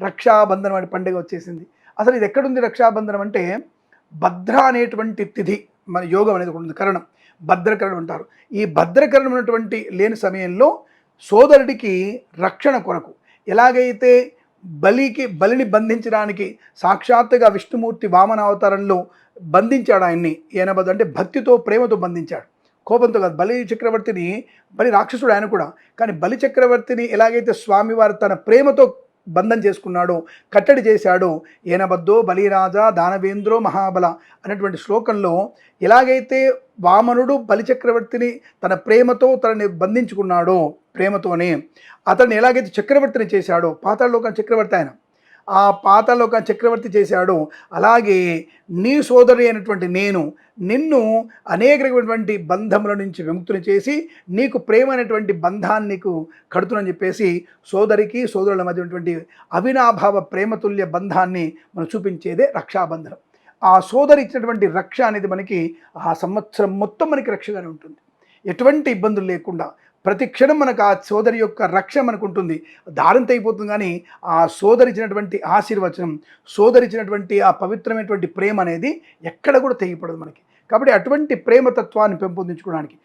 రక్షాబంధనం అనే పండుగ వచ్చేసింది. అసలు ఇది ఎక్కడుంది రక్షాబంధనం అంటే, భద్ర అనేటువంటి తిథి మన యోగం అనేది ఒకటి ఉంది, కరణం, భద్రకరణం అంటారు. ఈ భద్రకరణం ఉన్నటువంటి లేని సమయంలో సోదరుడికి రక్షణ కొరకు ఎలాగైతే బలిని బంధించడానికి సాక్షాత్తుగా విష్ణుమూర్తి వామన అవతారంలో బంధించాడు ఆయన్ని, ఏనబద్దు అంటే భక్తితో ప్రేమతో బంధించాడు, కోపంతో కాదు. బలి రాక్షసుడు ఆయన కూడా, కానీ బలి చక్రవర్తిని ఎలాగైతే స్వామివారు తన ప్రేమతో బంధం చేసుకున్నాడో, కట్టడి చేశాడో, ఏనబద్దో బలిరాజా దానవేంద్రో మహాబల అనేటువంటి శ్లోకంలో ఎలాగైతే వామనుడు బలిచక్రవర్తిని తన ప్రేమతో తనని బంధించుకున్నాడో, ప్రేమతోనే అతన్ని ఎలాగైతే చక్రవర్తిని చేశాడో, పాతాళలోకం చక్రవర్తి ఆయన, ఆ పాతాళలోకం చక్రవర్తి చేశాడో, అలాగే నీ సోదరి అయినటువంటి నేను నిన్ను అనేకమైనటువంటి బంధముల నుంచి విముక్తిని చేసి నీకు ప్రేమ అనేటువంటి బంధాన్ని నీకు కడుతునని చెప్పేసి సోదరికి సోదరుల మధ్య ఉన్నటువంటి అవినాభావ ప్రేమతుల్య బంధాన్ని మనం చూపించేదే రక్షాబంధనం. ఆ సోదరి ఇచ్చినటువంటి రక్ష అనేది మనకి ఆ సంవత్సరం మొత్తం మనకి రక్షగానే ఉంటుంది, ఎటువంటి ఇబ్బందులు లేకుండా. ప్రతి క్షణం మనకు ఆ సోదరి యొక్క రక్ష మనకు ఉంటుంది. దారంత అయిపోతుంది, కానీ ఆ సోదరిచ్చినటువంటి ఆశీర్వచనం, సోదరిచ్చినటువంటి ఆ పవిత్రమైనటువంటి ప్రేమ అనేది ఎక్కడ కూడా తెగిపడదు మనకి. కాబట్టి అటువంటి ప్రేమతత్వాన్ని పెంపొందించుకోవడానికి